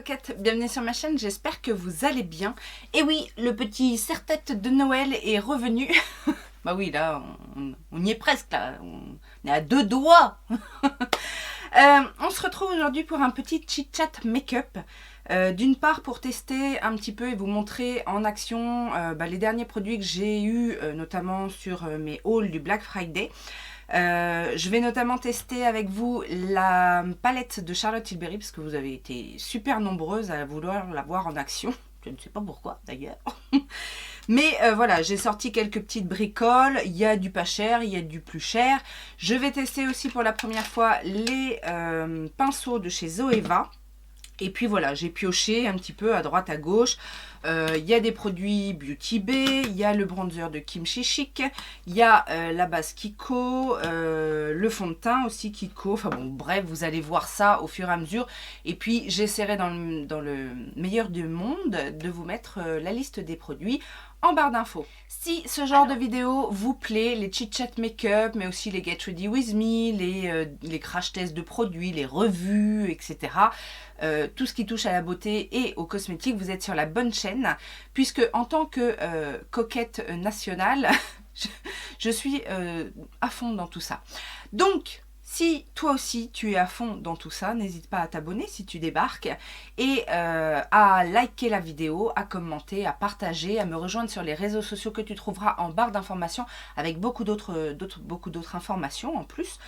coquettes, bienvenue sur ma chaîne, j'espère que vous allez bien. Et oui, le petit serre-tête de Noël est revenu. Bah oui, là, on y est presque, là, on est à deux doigts. On se retrouve aujourd'hui pour un petit chit-chat make-up. D'une part pour tester un petit peu et vous montrer en action les derniers produits que j'ai eu notamment sur mes hauls du Black Friday. Je vais notamment tester avec vous la palette de Charlotte Tilbury parce que vous avez été super nombreuses à vouloir la voir en action. Je ne sais pas pourquoi d'ailleurs. Mais voilà, j'ai sorti quelques petites bricoles. Il y a du pas cher, il y a du plus cher. Je vais tester aussi pour la première fois les pinceaux de chez Zoeva. Et puis voilà, j'ai pioché un petit peu à droite à gauche. Il y a des produits Beauty Bay, il y a le bronzer de Kimchi Chic, il y a la base Kiko, le fond de teint aussi Kiko. Enfin bon, bref, vous allez voir ça au fur et à mesure. Et puis j'essaierai dans le meilleur du monde de vous mettre la liste des produits en barre d'infos. Si ce genre de vidéo vous plaît, les chit-chat make-up, mais aussi les Get Ready With Me, les crash tests de produits, les revues, etc. Tout ce qui touche à la beauté et aux cosmétiques, vous êtes sur la bonne chaîne, puisque en tant que coquette nationale, je suis à fond dans tout ça. Donc, si toi aussi tu es à fond dans tout ça, n'hésite pas à t'abonner si tu débarques et à liker la vidéo, à commenter, à partager, à me rejoindre sur les réseaux sociaux que tu trouveras en barre d'informations avec beaucoup d'autres informations en plus.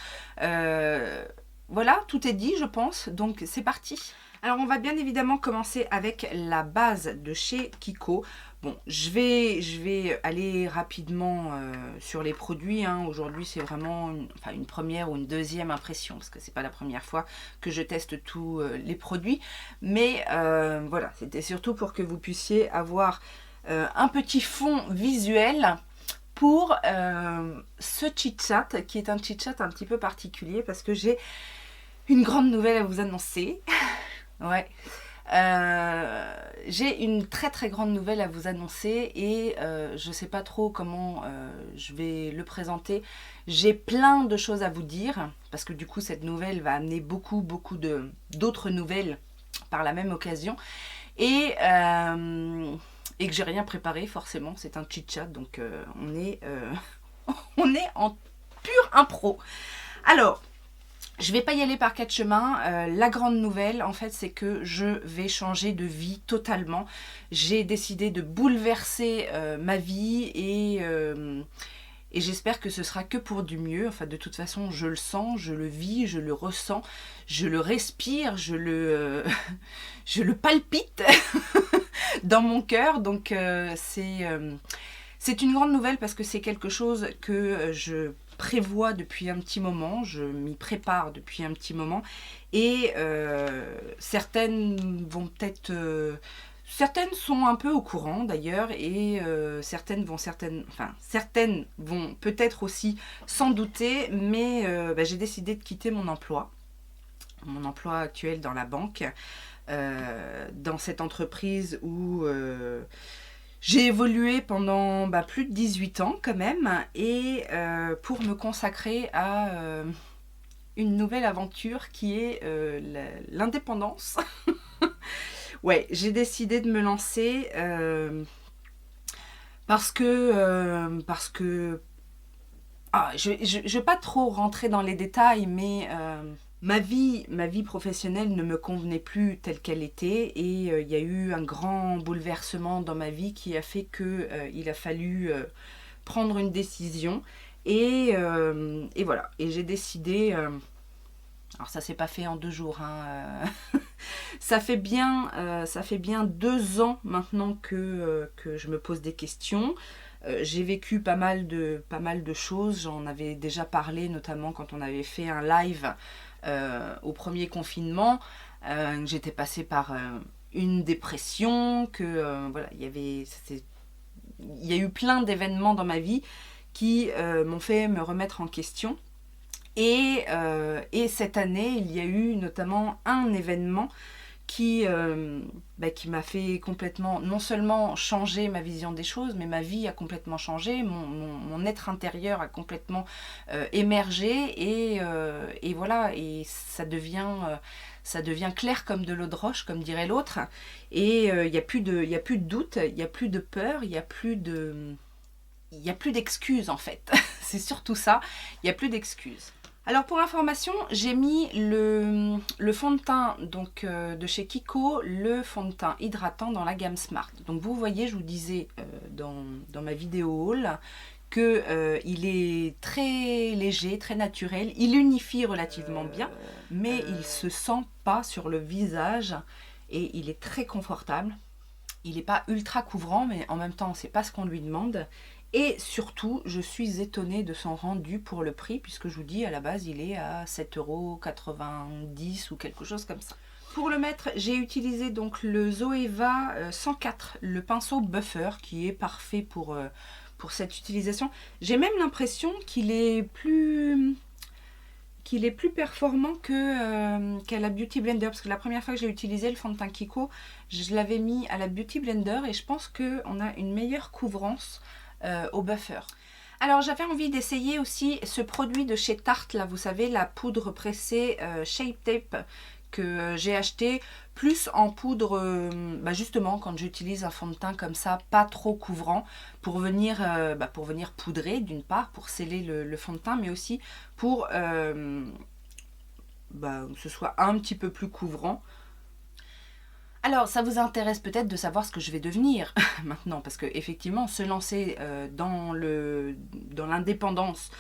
Voilà, tout est dit je pense, donc c'est parti. Alors on va bien évidemment commencer avec la base de chez Kiko. Bon, je vais aller rapidement sur les produits. Hein. Aujourd'hui, c'est vraiment une première ou une deuxième impression, parce que c'est pas la première fois que je teste tous les produits. Mais voilà, c'était surtout pour que vous puissiez avoir un petit fond visuel pour ce chit-chat, qui est un chit-chat un petit peu particulier, parce que j'ai une grande nouvelle à vous annoncer. Ouais. J'ai une très grande nouvelle à vous annoncer et je sais pas trop comment je vais le présenter. J'ai plein de choses à vous dire parce que du coup cette nouvelle va amener beaucoup d'autres nouvelles par la même occasion et que j'ai rien préparé forcément. C'est un chit-chat donc on est en pure impro. Alors je vais pas y aller par quatre chemins. La grande nouvelle, en fait, c'est que je vais changer de vie totalement. J'ai décidé de bouleverser ma vie et j'espère que ce sera que pour du mieux. Enfin, de toute façon, je le sens, je le vis, je le ressens, je le respire, je le palpite dans mon cœur. Donc, c'est une grande nouvelle parce que c'est quelque chose que je prévois depuis un petit moment, je m'y prépare depuis un petit moment et certaines vont peut-être certaines sont un peu au courant d'ailleurs et certaines vont peut-être aussi s'en douter, mais j'ai décidé de quitter mon emploi actuel dans la banque, dans cette entreprise où j'ai évolué pendant plus de 18 ans quand même et pour me consacrer à une nouvelle aventure qui est l'indépendance. Ouais, j'ai décidé de me lancer parce que je vais pas trop rentrer dans les détails, mais ma vie professionnelle ne me convenait plus telle qu'elle était et il y a eu un grand bouleversement dans ma vie qui a fait que il a fallu prendre une décision et voilà. Et j'ai décidé, alors ça s'est pas fait en 2 jours, hein, ça fait bien 2 ans maintenant que je me pose des questions. J'ai vécu pas mal de choses, j'en avais déjà parlé notamment quand on avait fait un live au premier confinement. J'étais passée par une dépression, voilà, il y a eu plein d'événements dans ma vie qui m'ont fait me remettre en question. Et cette année, il y a eu notamment un événement qui m'a fait complètement, non seulement changer ma vision des choses, mais ma vie a complètement changé, mon être intérieur a complètement émergé et voilà, et ça devient clair comme de l'eau de roche, comme dirait l'autre, et il n'y a plus de doute, il n'y a plus de peur, il n'y a plus d'excuses en fait. C'est surtout ça, il n'y a plus d'excuses. Alors pour information, j'ai mis le fond de teint donc, de chez Kiko, le fond de teint hydratant dans la gamme Smart. Donc vous voyez, je vous disais dans ma vidéo haul qu'il est très léger, très naturel, il unifie relativement bien, mais il ne se sent pas sur le visage et il est très confortable. Il n'est pas ultra couvrant, mais en même temps, c'est pas ce qu'on lui demande. Et surtout, je suis étonnée de son rendu pour le prix, puisque je vous dis, à la base, il est à 7,90 € ou quelque chose comme ça. Pour le mettre, j'ai utilisé donc le Zoeva 104, le pinceau buffer, qui est parfait pour cette utilisation. J'ai même l'impression qu'il est plus performant qu'à la Beauty Blender, parce que la première fois que j'ai utilisé le fond de teint Kiko, je l'avais mis à la Beauty Blender et je pense qu'on a une meilleure couvrance au buffer. Alors j'avais envie d'essayer aussi ce produit de chez Tarte, là vous savez, la poudre pressée Shape Tape que j'ai acheté, plus en poudre, justement quand j'utilise un fond de teint comme ça, pas trop couvrant, pour venir poudrer d'une part, pour sceller le fond de teint, mais aussi pour que ce soit un petit peu plus couvrant. Alors, ça vous intéresse peut-être de savoir ce que je vais devenir maintenant, parce que effectivement, se lancer dans l'indépendance,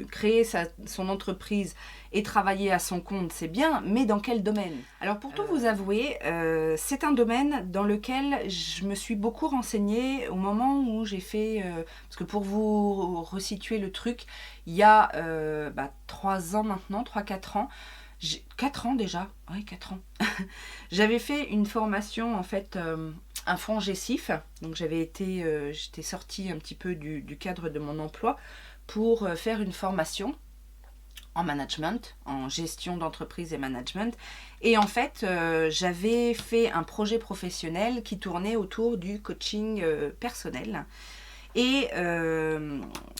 créer son entreprise et travailler à son compte, c'est bien, mais dans quel domaine? Alors, pour tout vous avouer, c'est un domaine dans lequel je me suis beaucoup renseignée au moment où j'ai fait... parce que pour vous resituer le truc, il y a 3 ans maintenant, 3-4 ans, 4 ans déjà, oui 4 ans, j'avais fait une formation en fait, un fonds GESIF, donc j'étais sortie un petit peu du cadre de mon emploi pour faire une formation en management, en gestion d'entreprise et management, et en fait j'avais fait un projet professionnel qui tournait autour du coaching personnel. Et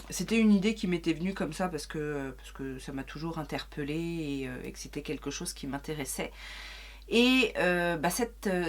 c'était une idée qui m'était venue comme ça parce que ça m'a toujours interpellée et que c'était quelque chose qui m'intéressait. Et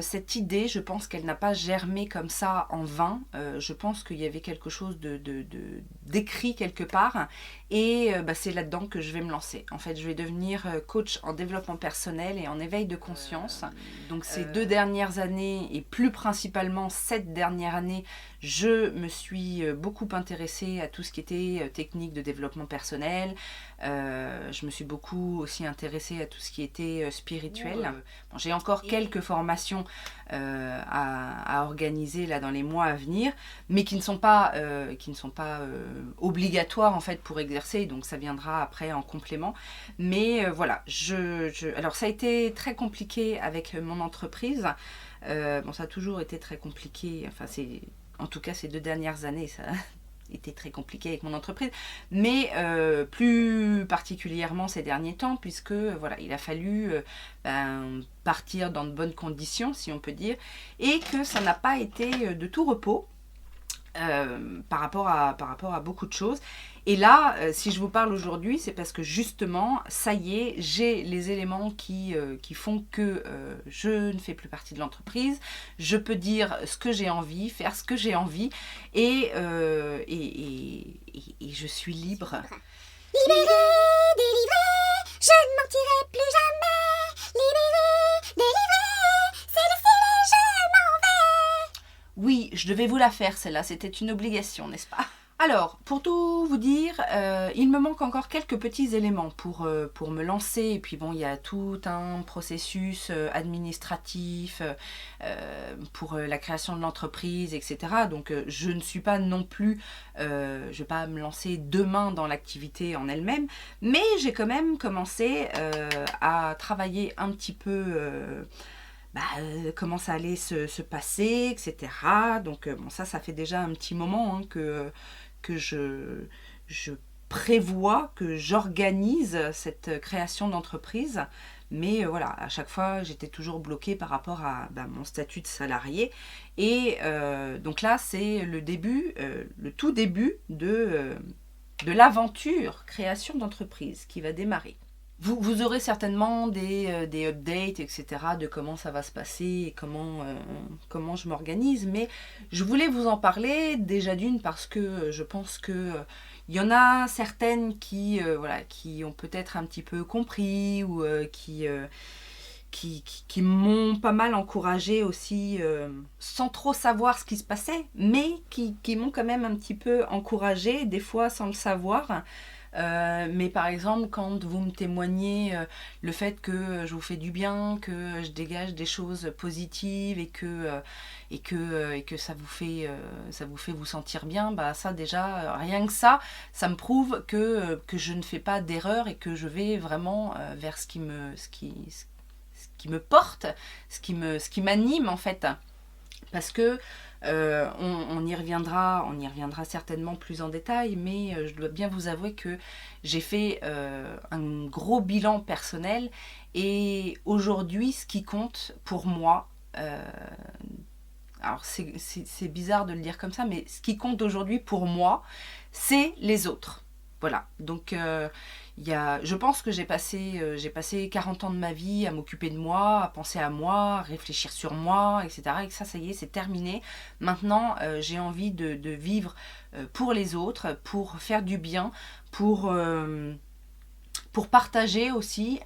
cette idée, je pense qu'elle n'a pas germé comme ça en vain. Je pense qu'il y avait quelque chose d'écrit quelque part. Et c'est là-dedans que je vais me lancer. En fait, je vais devenir coach en développement personnel et en éveil de conscience. Donc ces 2 dernières années, et plus principalement cette dernière année, je me suis beaucoup intéressée à tout ce qui était technique de développement personnel. Je me suis beaucoup aussi intéressée à tout ce qui était spirituel. Bon, j'ai encore quelques formations à organiser là dans les mois à venir, mais qui ne sont pas obligatoires en fait pour exercer, donc ça viendra après en complément. Mais voilà, alors ça a été très compliqué avec mon entreprise. Ça a toujours été très compliqué, en tout cas ces 2 dernières années, ça était très compliqué avec mon entreprise, mais plus particulièrement ces derniers temps, puisque voilà, il a fallu partir dans de bonnes conditions, si on peut dire, et que ça n'a pas été de tout repos par rapport à beaucoup de choses. Et là, si je vous parle aujourd'hui, c'est parce que justement, ça y est, j'ai les éléments qui font que je ne fais plus partie de l'entreprise. Je peux dire ce que j'ai envie, faire ce que j'ai envie, et je suis libre. Libérée, délivrée, je ne mentirai plus jamais. Libérée, délivrée, c'est le ciel et je m'en vais. Oui, je devais vous la faire celle-là, c'était une obligation, n'est-ce pas? Alors, pour tout vous dire, il me manque encore quelques petits éléments pour me lancer. Et puis bon, il y a tout un processus administratif pour la création de l'entreprise, etc. Donc je ne suis pas non plus, je ne vais pas me lancer demain dans l'activité en elle-même. Mais j'ai quand même commencé à travailler un petit peu... comment ça allait se passer, etc. Donc ça fait déjà un petit moment que je prévois, que j'organise cette création d'entreprise. Mais voilà, à chaque fois, j'étais toujours bloquée par rapport à mon statut de salarié. Et donc là, c'est le début, le tout début de l'aventure création d'entreprise qui va démarrer. Vous aurez certainement des updates, etc. de comment ça va se passer et comment je m'organise. Mais je voulais vous en parler déjà d'une parce que je pense que il y en a certaines qui ont peut-être un petit peu compris ou qui m'ont pas mal encouragée aussi, sans trop savoir ce qui se passait, mais qui m'ont quand même un petit peu encouragée, des fois sans le savoir. Mais par exemple, quand vous me témoignez le fait que je vous fais du bien, que je dégage des choses positives et que ça vous fait vous sentir bien, ça déjà, rien que ça me prouve que je ne fais pas d'erreur et que je vais vraiment vers ce qui me porte, ce qui m'anime en fait. Parce que on y reviendra certainement plus en détail, mais je dois bien vous avouer que j'ai fait un gros bilan personnel et aujourd'hui ce qui compte pour moi, alors c'est bizarre de le dire comme ça, mais ce qui compte aujourd'hui pour moi, c'est les autres. Voilà, donc je pense que j'ai passé 40 ans de ma vie à m'occuper de moi, à penser à moi, à réfléchir sur moi, etc. Et que ça y est, c'est terminé. Maintenant, j'ai envie de vivre pour les autres, pour faire du bien, pour partager aussi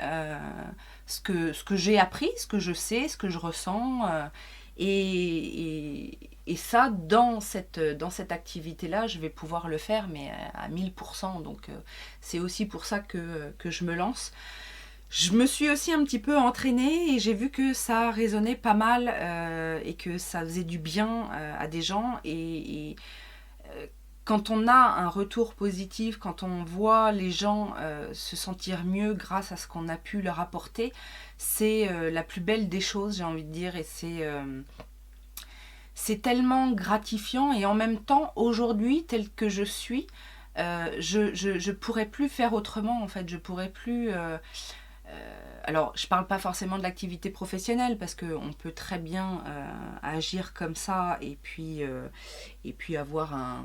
ce que j'ai appris, ce que je sais, ce que je ressens. Et ça, dans cette activité-là, je vais pouvoir le faire, mais à 1000%. Donc, c'est aussi pour ça que je me lance. Je me suis aussi un petit peu entraînée et j'ai vu que ça résonnait pas mal et que ça faisait du bien à des gens. Et quand on a un retour positif, quand on voit les gens se sentir mieux grâce à ce qu'on a pu leur apporter, c'est la plus belle des choses, j'ai envie de dire, et c'est tellement gratifiant. Et en même temps, aujourd'hui, tel que je suis, je pourrais plus faire autrement en fait. Je pourrais plus. Alors, je parle pas forcément de l'activité professionnelle parce qu'on peut très bien agir comme ça et puis avoir un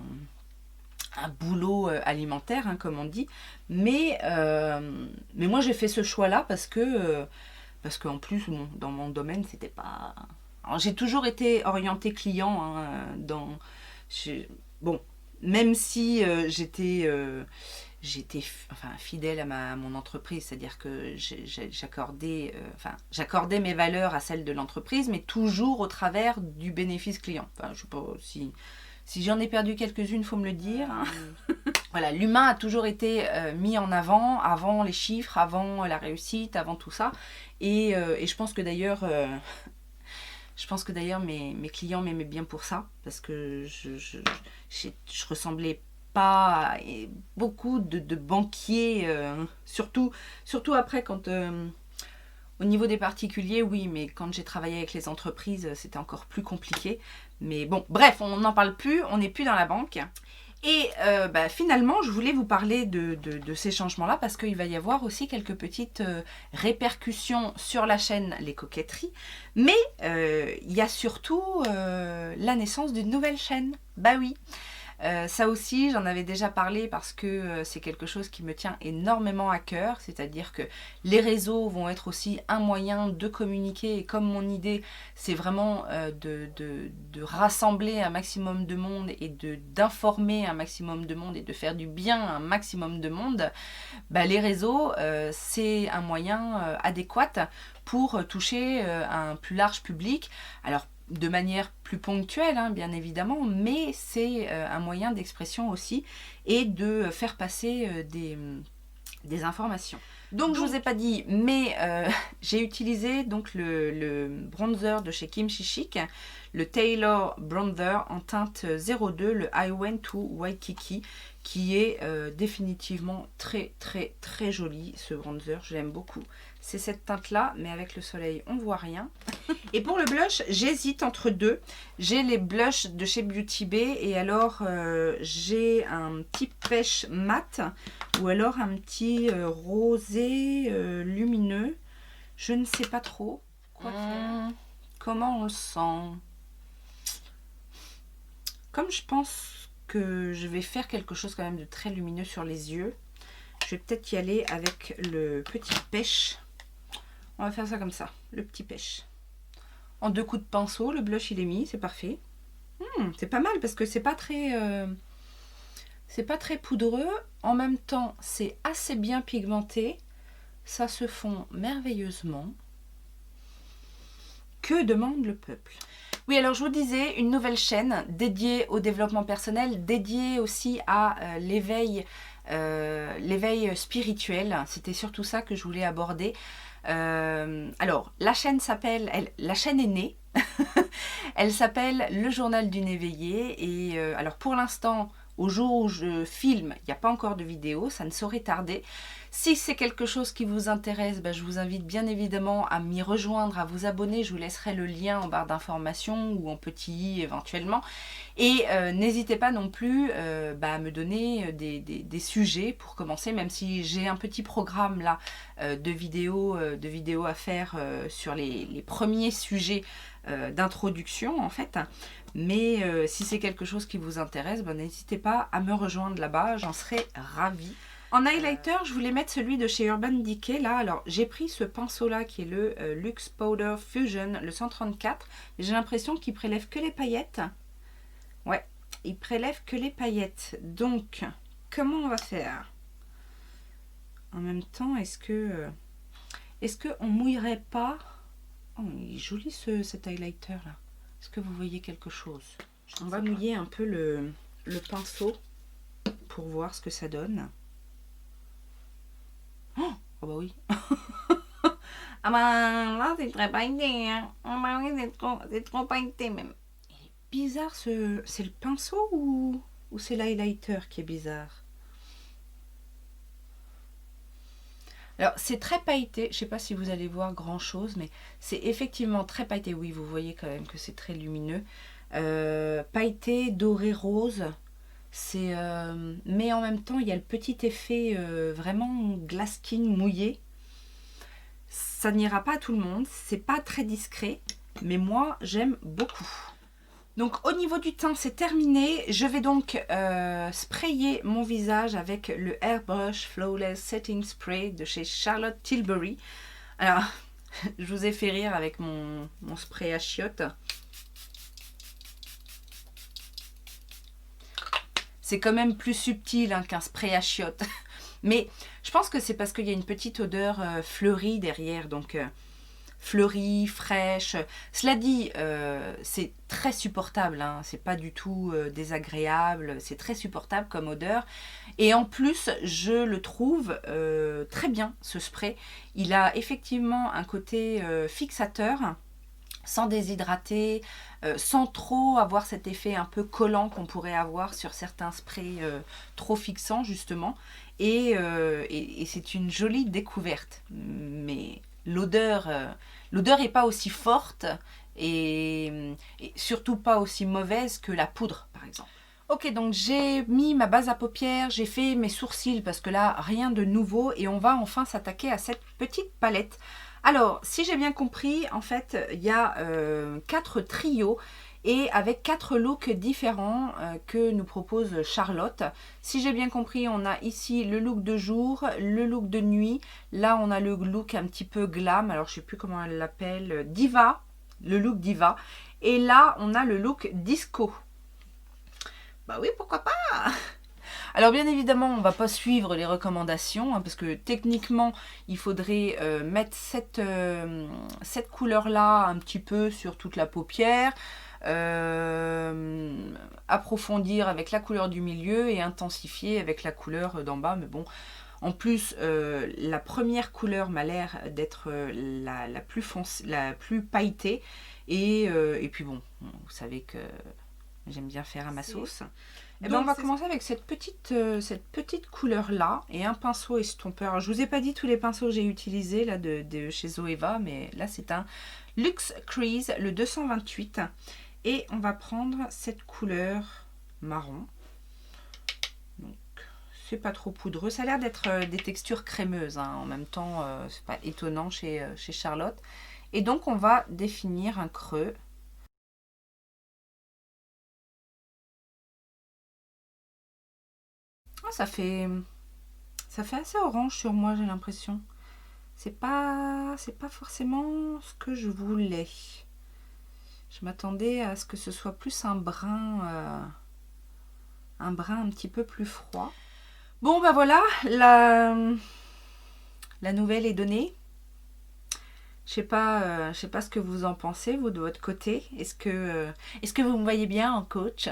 boulot alimentaire, hein, comme on dit. Mais moi, j'ai fait ce choix-là parce qu'en plus, dans mon domaine, c'était pas. Alors, j'ai toujours été orientée client. Hein, bon, même si j'étais fidèle à mon entreprise, c'est-à-dire que j'accordais mes valeurs à celles de l'entreprise, mais toujours au travers du bénéfice client. Enfin, je sais pas si j'en ai perdu quelques-unes, faut me le dire. Hein. Voilà, l'humain a toujours été mis en avant les chiffres, avant la réussite, avant tout ça. Et je pense que d'ailleurs, mes clients m'aimaient bien pour ça, parce que je ressemblais pas à beaucoup de banquiers, surtout après quand... au niveau des particuliers, oui, mais quand j'ai travaillé avec les entreprises, c'était encore plus compliqué. Mais bon, bref, on n'en parle plus, on n'est plus dans la banque. Et finalement, je voulais vous parler de ces changements-là parce qu'il va y avoir aussi quelques petites répercussions sur la chaîne Les Coquetteries. Mais il y a surtout la naissance d'une nouvelle chaîne. Bah oui. Ça aussi, j'en avais déjà parlé parce que c'est quelque chose qui me tient énormément à cœur, c'est-à-dire que les réseaux vont être aussi un moyen de communiquer, et comme mon idée, c'est vraiment de rassembler un maximum de monde et d'informer un maximum de monde et de faire du bien à un maximum de monde, les réseaux, c'est un moyen adéquat pour toucher un plus large public. Alors, de manière plus ponctuelle, hein, bien évidemment, mais c'est un moyen d'expression aussi et de faire passer des informations. Donc je vous ai pas dit, mais j'ai utilisé donc le bronzer de chez Kimchi Chic, le Taylor Bronzer en teinte 02, le I Went to Waikiki, qui est définitivement très très très joli, ce bronzer, je l'aime beaucoup. C'est cette teinte là, mais avec le soleil on voit rien. Et pour le blush, j'hésite entre deux. J'ai les blushs de chez Beauty Bay et alors j'ai un petit pêche mat ou alors un petit rosé lumineux. Je ne sais pas trop quoi faire. Comment on le sent? Comme je pense que je vais faire quelque chose quand même de très lumineux sur les yeux, je vais peut-être y aller avec le petit pêche. On va faire ça comme ça, le petit pêche. En 2 coups de pinceau, le blush il est mis, c'est parfait. C'est pas mal parce que c'est pas très poudreux. En même temps, c'est assez bien pigmenté. Ça se fond merveilleusement. Que demande le peuple? Oui, alors je vous disais, une nouvelle chaîne dédiée au développement personnel, dédiée aussi à l'éveil spirituel. C'était surtout ça que je voulais aborder. Alors, la chaîne est née. Elle s'appelle Le Journal d'une éveillée. Et alors, pour l'instant, au jour où je filme, il n'y a pas encore de vidéo, ça ne saurait tarder. Si c'est quelque chose qui vous intéresse, je vous invite bien évidemment à m'y rejoindre, à vous abonner. Je vous laisserai le lien en barre d'informations ou en petit i éventuellement. Et n'hésitez pas non plus à me donner des sujets pour commencer, même si j'ai un petit programme là de vidéos à faire sur les premiers sujets d'introduction en fait. Mais si c'est quelque chose qui vous intéresse, n'hésitez pas à me rejoindre là-bas, j'en serai ravie. En highlighter, je voulais mettre celui de chez Urban Decay là. Alors j'ai pris ce pinceau là qui est le Luxe Powder Fusion, le 134. J'ai l'impression qu'il prélève que les paillettes. Ouais, il prélève que les paillettes. Donc, comment on va faire? En même temps, est-ce que on mouillerait pas? Oh, il est joli cet highlighter là. Est-ce que vous voyez quelque chose? On va mouiller un peu le pinceau pour voir ce que ça donne. Oh bah oui. Ah là c'est très pailleté. Hein. Ah oui, c'est trop pailleté même. Il est bizarre c'est le pinceau ou c'est l'highlighter qui est bizarre? Alors c'est très pailleté, je sais pas si vous allez voir grand chose, mais c'est effectivement très pailleté. Oui, vous voyez quand même que c'est très lumineux. Pailleté, doré, rose. Mais en même temps, il y a le petit effet vraiment glass skin mouillé. Ça n'ira pas à tout le monde, c'est pas très discret, mais moi j'aime beaucoup. Donc au niveau du teint c'est terminé, je vais donc sprayer mon visage avec le Airbrush Flawless Setting Spray de chez Charlotte Tilbury. Alors je vous ai fait rire avec mon spray à chiottes. C'est quand même plus subtil qu'un spray à chiottes. Mais je pense que c'est parce qu'il y a une petite odeur fleurie derrière, donc fleurie, fraîche. Cela dit, c'est très supportable, hein. C'est pas du tout désagréable, c'est très supportable comme odeur. Et en plus, je le trouve très bien, ce spray. Il a effectivement un côté fixateur, sans déshydrater, sans trop avoir cet effet un peu collant qu'on pourrait avoir sur certains sprays trop fixants justement. Et c'est une jolie découverte. Mais l'odeur n'est pas aussi forte et surtout pas aussi mauvaise que la poudre par exemple. Ok, donc j'ai mis ma base à paupières, j'ai fait mes sourcils parce que là rien de nouveau et on va enfin s'attaquer à cette petite palette. Alors, si j'ai bien compris, en fait, il y a 4 trios et avec 4 looks différents que nous propose Charlotte. Si j'ai bien compris, on a ici le look de jour, le look de nuit. Là, on a le look un petit peu glam, alors je ne sais plus comment elle l'appelle, diva, le look diva. Et là, on a le look disco. Bah oui, pourquoi pas? Alors bien évidemment, on ne va pas suivre les recommandations, parce que techniquement, il faudrait mettre cette couleur-là un petit peu sur toute la paupière, approfondir avec la couleur du milieu et intensifier avec la couleur d'en bas. Mais bon, en plus, la première couleur m'a l'air d'être la plus pailletée. Et puis bon, vous savez que j'aime bien faire à ma sauce. Et on va commencer avec cette petite couleur là et un pinceau estompeur. Alors, je vous ai pas dit tous les pinceaux que j'ai utilisés là de chez Zoeva, mais là c'est un Luxe Crease, le 228. Et on va prendre cette couleur marron. Donc c'est pas trop poudreux. Ça a l'air d'être des textures crémeuses, hein. En même temps, c'est pas étonnant chez Charlotte. Et donc, on va définir un creux. Ah, ça fait assez orange sur moi, j'ai l'impression. C'est pas forcément ce que je voulais. Je m'attendais à ce que ce soit plus un brun un petit peu plus froid. Bon, bah voilà, la nouvelle est donnée. Je sais pas ce que vous en pensez, vous, de votre côté. Est-ce que vous me voyez bien en coach?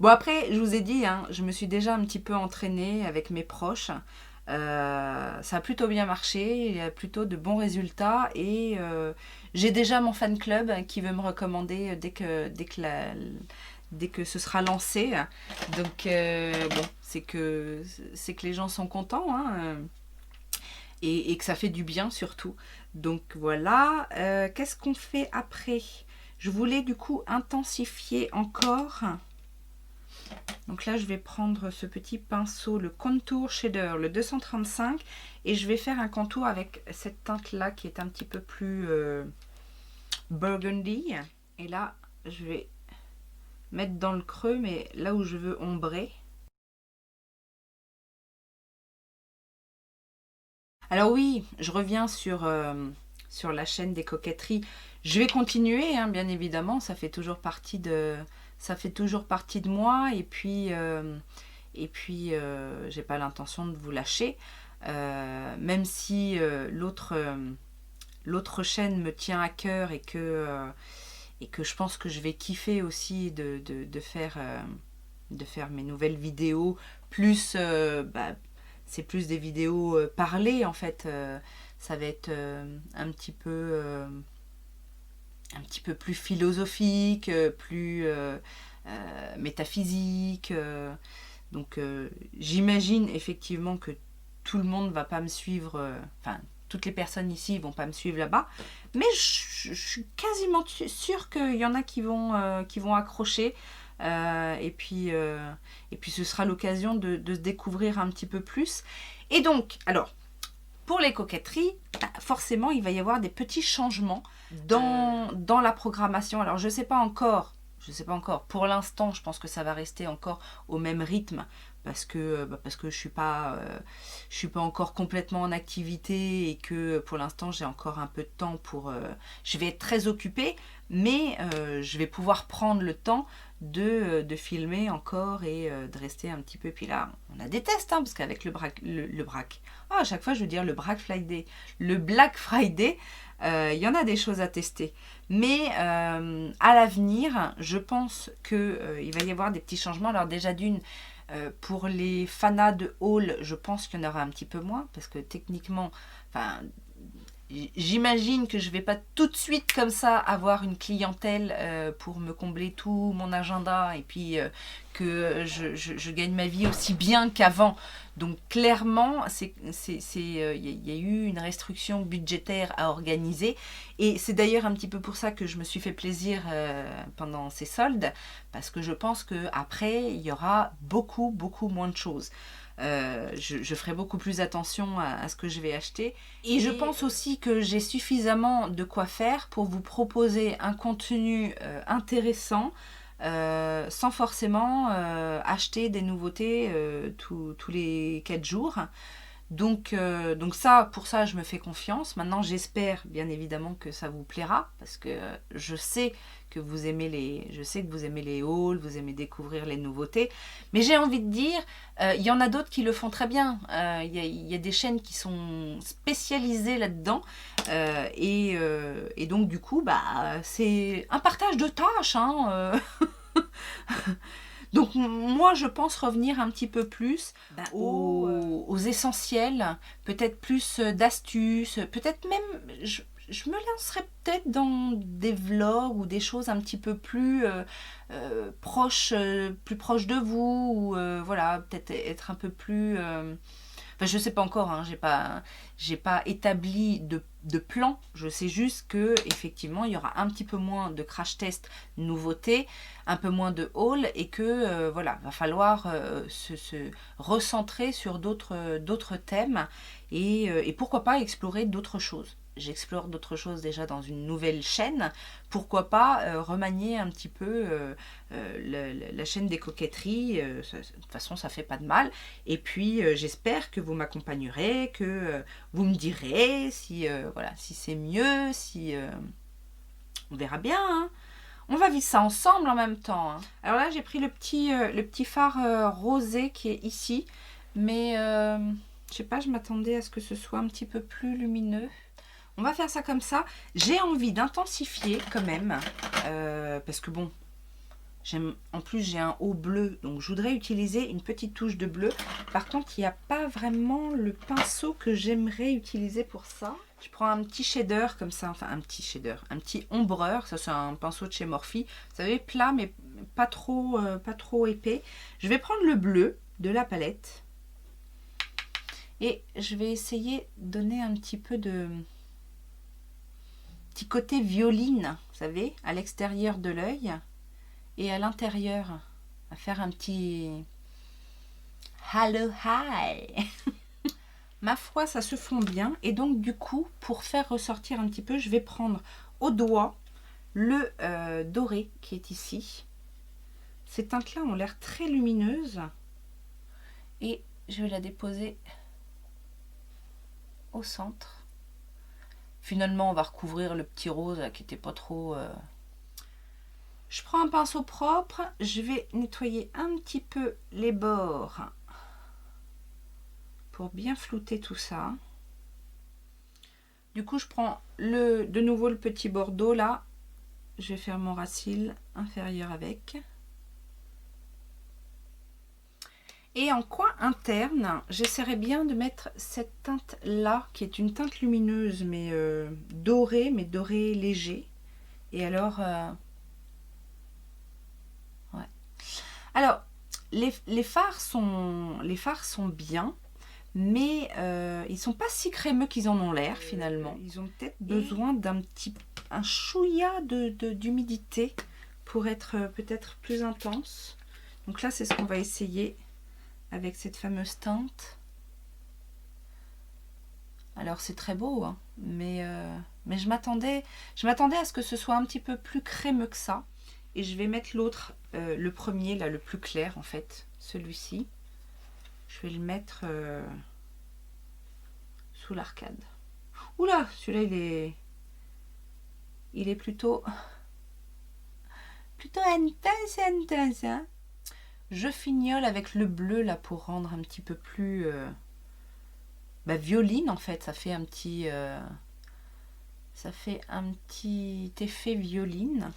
Bon, après, je vous ai dit, hein, je me suis déjà un petit peu entraînée avec mes proches. Ça a plutôt bien marché, il y a plutôt de bons résultats et j'ai déjà mon fan club qui veut me recommander dès que ce sera lancé. Donc, bon, c'est que les gens sont contents, hein, et que ça fait du bien surtout. Donc voilà, qu'est-ce qu'on fait après? Je voulais du coup intensifier encore. Donc là, je vais prendre ce petit pinceau, le Contour Shader, le 235, et je vais faire un contour avec cette teinte-là qui est un petit peu plus burgundy. Et là, je vais mettre dans le creux, mais là où je veux ombrer. Alors oui, je reviens sur la chaîne des coquetteries. Je vais continuer, hein, bien évidemment, ça fait toujours partie de moi, et puis j'ai pas l'intention de vous lâcher, même si l'autre chaîne me tient à cœur et que je pense que je vais kiffer aussi de faire mes nouvelles vidéos, plus c'est plus des vidéos parlées en fait, ça va être un petit peu plus philosophique, plus métaphysique. Donc j'imagine effectivement que tout le monde va pas me suivre, enfin toutes les personnes ici vont pas me suivre là-bas, mais je suis quasiment sûre qu'il y en a qui vont accrocher. Et puis ce sera l'occasion de se découvrir un petit peu plus. Et donc, alors, pour les coquetteries, forcément, il va y avoir des petits changements dans la programmation. Alors, je sais pas encore. Pour l'instant, je pense que ça va rester encore au même rythme parce que je suis pas encore complètement en activité et que pour l'instant, j'ai encore un peu de temps je vais être très occupée, mais je vais pouvoir prendre le temps de filmer encore et de rester un petit peu. Puis là, on a des tests, hein, parce qu'avec à chaque fois je veux dire le Black Friday, il y en a des choses à tester. Mais à l'avenir, je pense qu'il va y avoir des petits changements. Alors déjà d'une, pour les fanas de haul, je pense qu'il y en aura un petit peu moins, parce que techniquement, enfin, j'imagine que je vais pas tout de suite comme ça avoir une clientèle pour me combler tout mon agenda et puis que je gagne ma vie aussi bien qu'avant. Donc clairement, il y a eu une restriction budgétaire à organiser, et c'est d'ailleurs un petit peu pour ça que je me suis fait plaisir pendant ces soldes, parce que je pense qu'après, il y aura beaucoup moins de choses. Je ferai beaucoup plus attention à ce que je vais acheter, et je pense aussi que j'ai suffisamment de quoi faire pour vous proposer un contenu intéressant, sans forcément acheter des nouveautés tous les 4 jours. Donc pour ça, je me fais confiance. Maintenant, j'espère bien évidemment que ça vous plaira, parce que je sais que vous aimez les hauls, vous aimez découvrir les nouveautés. Mais j'ai envie de dire, il y en a d'autres qui le font très bien. Il y a des chaînes qui sont spécialisées là-dedans. Et donc, du coup, c'est un partage de tâches, hein. Donc moi, je pense revenir un petit peu plus aux essentiels, peut-être plus d'astuces, peut-être même, je me lancerai peut-être dans des vlogs ou des choses un petit peu plus proches de vous, ou voilà, peut-être être un peu plus... Enfin, je sais pas encore, hein, j'ai pas établi de plan. Je sais juste que effectivement il y aura un petit peu moins de crash test nouveautés, un peu moins de haul et que voilà, va falloir se recentrer sur d'autres thèmes et pourquoi pas explorer d'autres choses. J'explore d'autres choses déjà dans une nouvelle chaîne. Pourquoi pas remanier un petit peu la chaîne des coquetteries. De toute façon, ça fait pas de mal. Et puis, j'espère que vous m'accompagnerez, que vous me direz si, voilà, si c'est mieux, si... on verra bien, hein. On va vivre ça ensemble en même temps, hein. Alors là, j'ai pris le petit phare rosé qui est ici. Mais, je sais pas, je m'attendais à ce que ce soit un petit peu plus lumineux. On va faire ça comme ça. J'ai envie d'intensifier quand même. Parce que bon, en plus j'ai un haut bleu. Donc je voudrais utiliser une petite touche de bleu. Par contre, il n'y a pas vraiment le pinceau que j'aimerais utiliser pour ça. Je prends un petit shader comme ça. Enfin, un petit shader. Un petit ombreur. Ça, c'est un pinceau de chez Morphe. Vous savez, plat, mais pas trop épais. Je vais prendre le bleu de la palette. Et je vais essayer de donner un petit peu de... petit côté violine, vous savez, à l'extérieur de l'œil et à l'intérieur, à faire un petit hello hi. Ma foi, ça se fond bien et donc du coup, pour faire ressortir un petit peu, je vais prendre au doigt le doré qui est ici. Ces teintes-là ont l'air très lumineuses et je vais la déposer au centre. Finalement, on va recouvrir le petit rose là, qui n'était pas trop... Je prends un pinceau propre. Je vais nettoyer un petit peu les bords pour bien flouter tout ça. Du coup, je prends de nouveau le petit bordeaux là. Je vais faire mon racine inférieur avec. Et en coin interne, j'essaierai bien de mettre cette teinte-là, qui est une teinte lumineuse, mais dorée, mais doré léger. Et alors, ouais. Alors, les fards sont bien, mais ils sont pas si crémeux qu'ils en ont l'air finalement. Ils ont peut-être besoin un chouïa d'humidité pour être peut-être plus intense. Donc là, c'est ce qu'on va essayer avec cette fameuse teinte. Alors c'est très beau, hein, mais je m'attendais à ce que ce soit un petit peu plus crémeux que ça. Et je vais mettre l'autre, le premier là, le plus clair en fait, celui-ci. Je vais le mettre sous l'arcade. Oula, celui-là il est plutôt intense, hein. Je fignole avec le bleu là pour rendre un petit peu plus violine en fait. Ça fait un petit effet violine.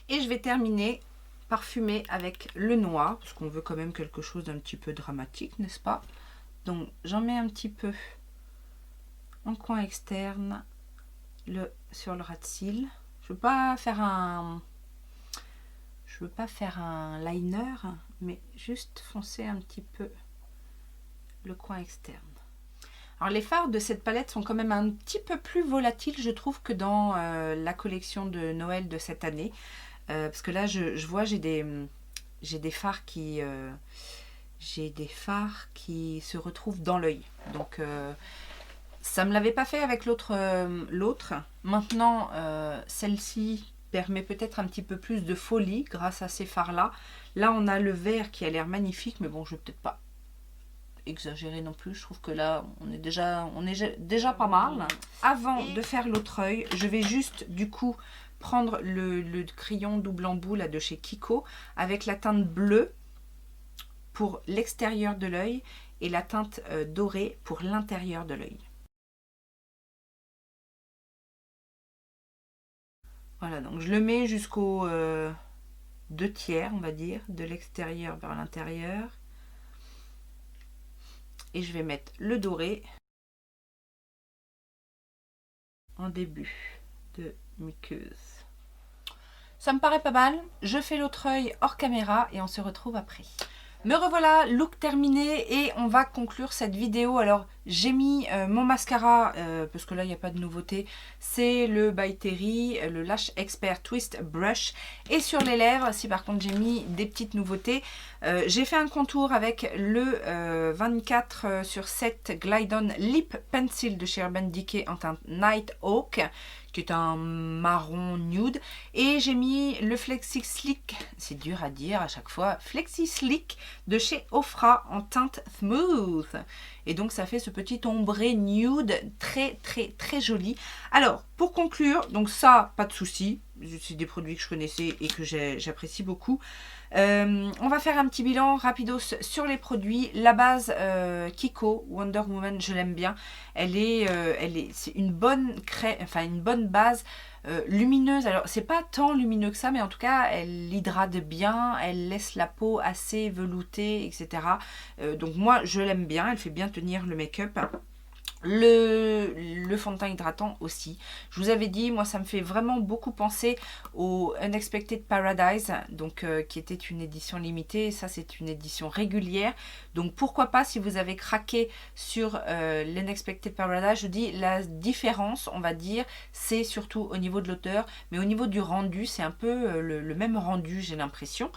Et je vais terminer parfumé avec le noir parce qu'on veut quand même quelque chose d'un petit peu dramatique, n'est-ce pas? Donc j'en mets un petit peu en coin externe sur le ras de cils. Je veux pas faire un liner, mais juste foncer un petit peu le coin externe. Alors les fards de cette palette sont quand même un petit peu plus volatiles, je trouve, que dans la collection de Noël de cette année. Parce que là, je vois, j'ai des fards qui se retrouvent dans l'œil. Donc ça me l'avait pas fait avec l'autre. Maintenant, celle-ci permet peut-être un petit peu plus de folie grâce à ces fards là. Là on a le vert qui a l'air magnifique, mais bon, je vais peut-être pas exagérer non plus. Je trouve que là on est déjà pas mal. Avant de faire l'autre œil, je vais juste du coup prendre le crayon double embout là de chez Kiko avec la teinte bleue pour l'extérieur de l'œil et la teinte dorée pour l'intérieur de l'œil. Voilà, donc je le mets jusqu'au 2/3, on va dire, de l'extérieur vers l'intérieur. Et je vais mettre le doré en début de muqueuse. Ça me paraît pas mal. Je fais l'autre œil hors caméra et on se retrouve après. Me revoilà, look terminé et on va conclure cette vidéo. Alors j'ai mis mon mascara, parce que là il n'y a pas de nouveauté, c'est le By Terry, le Lash Expert Twist Brush. Et sur les lèvres, si par contre j'ai mis des petites nouveautés, j'ai fait un contour avec le 24 sur 7 Glide On Lip Pencil de chez Urban Decay en teinte Night Oak, qui est un marron nude, et j'ai mis le Flexi Slick, c'est dur à dire à chaque fois, Flexi Slick de chez Ofra en teinte Smooth, et donc ça fait ce petit ombré nude très joli. Alors pour conclure, donc ça pas de souci, c'est des produits que je connaissais et que j'apprécie beaucoup. On va faire un petit bilan rapidos sur les produits. La base Kiko Wonder Woman, je l'aime bien. C'est une bonne une bonne base lumineuse. Alors c'est pas tant lumineux que ça, mais en tout cas elle hydrate bien, elle laisse la peau assez veloutée, etc. Donc moi je l'aime bien, elle fait bien tenir le make-up. Le fond de teint hydratant aussi. Je vous avais dit, moi ça me fait vraiment beaucoup penser au Unexpected Paradise, donc qui était une édition limitée. Ça c'est une édition régulière. Donc pourquoi pas, si vous avez craqué sur l'Unexpected Paradise, je dis la différence, on va dire, c'est surtout au niveau de l'auteur, mais au niveau du rendu, c'est un peu le même rendu, j'ai l'impression.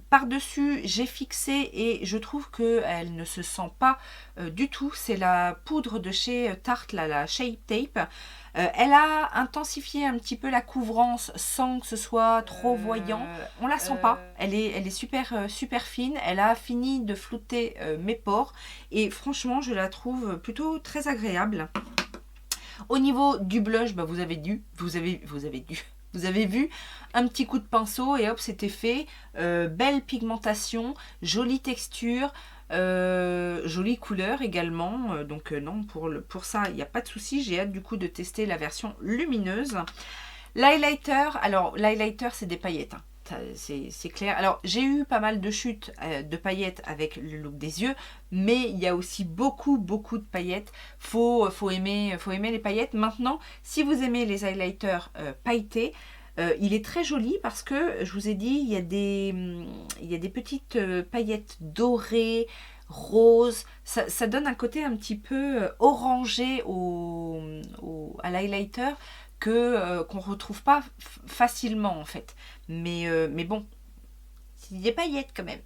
Par-dessus j'ai fixé et je trouve qu'elle ne se sent pas du tout, c'est la poudre de chez Tarte, la Shape Tape. Elle a intensifié un petit peu la couvrance sans que ce soit trop voyant. On la sent pas, elle est super fine, elle a fini de flouter mes pores et franchement je la trouve plutôt très agréable. Au niveau du blush, bah, vous avez vu un petit coup de pinceau et hop, c'était fait. Belle pigmentation, jolie texture, jolie couleur également. Donc non, pour ça, il n'y a pas de souci. J'ai hâte du coup de tester la version lumineuse. L'highlighter, alors l'highlighter c'est des paillettes, hein. C'est clair. Alors j'ai eu pas mal de chutes de paillettes avec le look des yeux, mais il y a aussi beaucoup de paillettes. Faut aimer les paillettes. Maintenant, si vous aimez les highlighters pailletés, il est très joli parce que je vous ai dit, il y a des petites paillettes dorées, roses. Ça donne un côté un petit peu orangé à l'highlighter qu'on retrouve pas facilement en fait. Mais bon, c'est des paillettes quand même.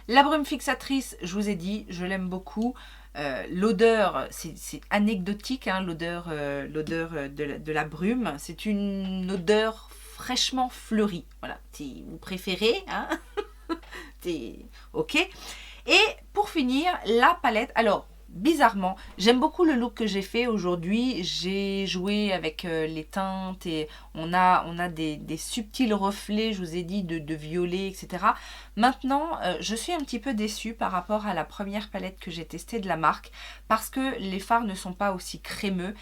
La brume fixatrice, je vous ai dit, je l'aime beaucoup. L'odeur, c'est anecdotique, hein, l'odeur de la brume. C'est une odeur fraîchement fleurie. Voilà, si vous préférez, hein. C'est ok. Et pour finir, la palette. Alors, bizarrement, j'aime beaucoup le look que j'ai fait aujourd'hui. J'ai joué avec les teintes et on a des subtils reflets, je vous ai dit, de violet, etc. Maintenant, je suis un petit peu déçue par rapport à la première palette que j'ai testée de la marque parce que les fards ne sont pas aussi crémeux.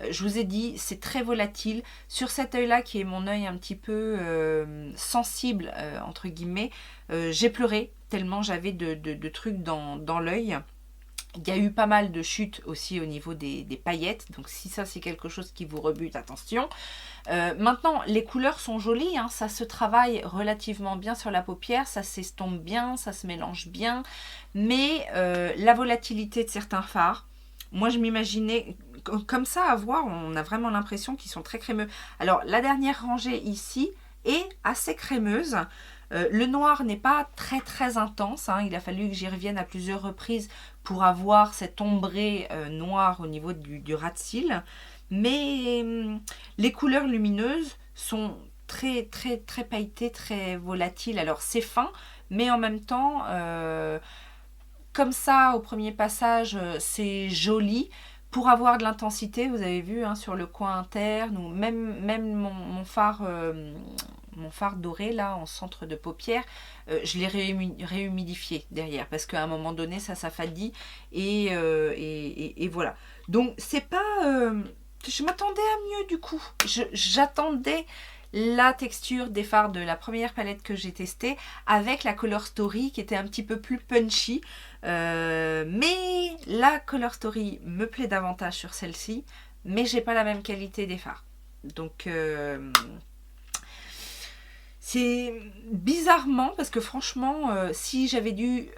Je vous ai dit, c'est très volatile. Sur cet œil-là, qui est mon œil un petit peu sensible, entre guillemets, j'ai pleuré tellement j'avais de trucs dans l'œil. Il y a eu pas mal de chutes aussi au niveau des paillettes. Donc si ça c'est quelque chose qui vous rebute, attention. Maintenant les couleurs sont jolies, hein, ça se travaille relativement bien sur la paupière. Ça s'estompe bien, ça se mélange bien. Mais la volatilité de certains fards, moi je m'imaginais comme ça à voir, on a vraiment l'impression qu'ils sont très crémeux. Alors la dernière rangée ici est assez crémeuse. Le noir n'est pas très intense, hein. Il a fallu que j'y revienne à plusieurs reprises pour avoir cet ombré noir au niveau du ras de cils. Mais les couleurs lumineuses sont très pailletées, très volatiles. Alors c'est fin, mais en même temps, comme ça au premier passage, c'est joli. Pour avoir de l'intensité, vous avez vu, hein, sur le coin interne, ou même mon fard doré là en centre de paupière, je l'ai réhumidifié derrière parce qu'à un moment donné ça s'affadit et voilà. Donc c'est pas, je m'attendais à mieux du coup. J'attendais la texture des fards de la première palette que j'ai testée avec la Color Story qui était un petit peu plus punchy, mais la Color Story me plaît davantage sur celle-ci, mais j'ai pas la même qualité des fards, donc C'est bizarrement, parce que franchement, si j'avais dû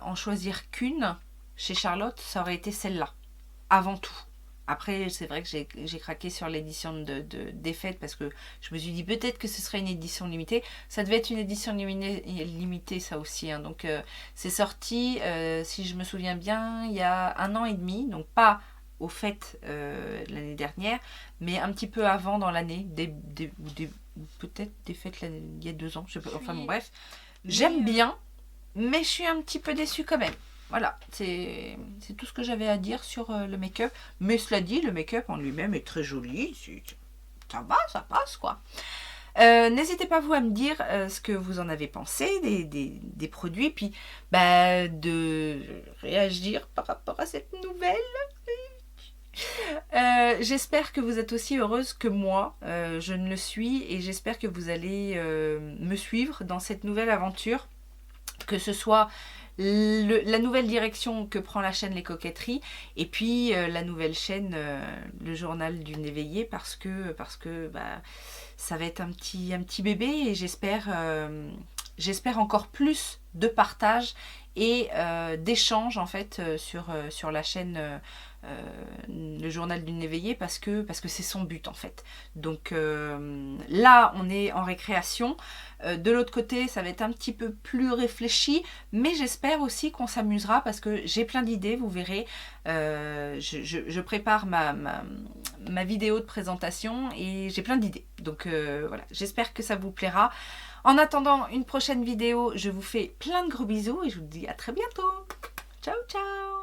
en choisir qu'une chez Charlotte, ça aurait été celle-là, avant tout. Après, c'est vrai que j'ai craqué sur l'édition des fêtes parce que je me suis dit peut-être que ce serait une édition limitée. Ça devait être une édition limitée, ça aussi. Hein. Donc, c'est sorti, si je me souviens bien, il y a 1 an et demi. Donc, pas aux fêtes l'année dernière, mais un petit peu avant dans l'année, peut-être des fêtes il y a 2 ans. Je sais pas, enfin, bon, bref. J'aime bien, mais je suis un petit peu déçue quand même. Voilà, c'est tout ce que j'avais à dire sur le make-up. Mais cela dit, le make-up en lui-même est très joli. Ça va, ça passe quoi. N'hésitez pas vous à me dire ce que vous en avez pensé des produits. Puis de réagir par rapport à cette nouvelle. J'espère que vous êtes aussi heureuse que moi. Je ne le suis. Et j'espère que vous allez me suivre dans cette nouvelle aventure. Que ce soit la nouvelle direction que prend la chaîne Les Coquetteries et puis la nouvelle chaîne le journal d'une éveillée parce que ça va être un petit bébé et j'espère encore plus de partage et d'échanges en fait sur la chaîne le journal d'une éveillée parce que c'est son but en fait. Donc là on est en récréation, de l'autre côté ça va être un petit peu plus réfléchi, mais j'espère aussi qu'on s'amusera parce que j'ai plein d'idées, vous verrez. Je prépare ma vidéo de présentation et j'ai plein d'idées, donc voilà, j'espère que ça vous plaira. En attendant une prochaine vidéo, je vous fais plein de gros bisous et je vous dis à très bientôt. Ciao ciao.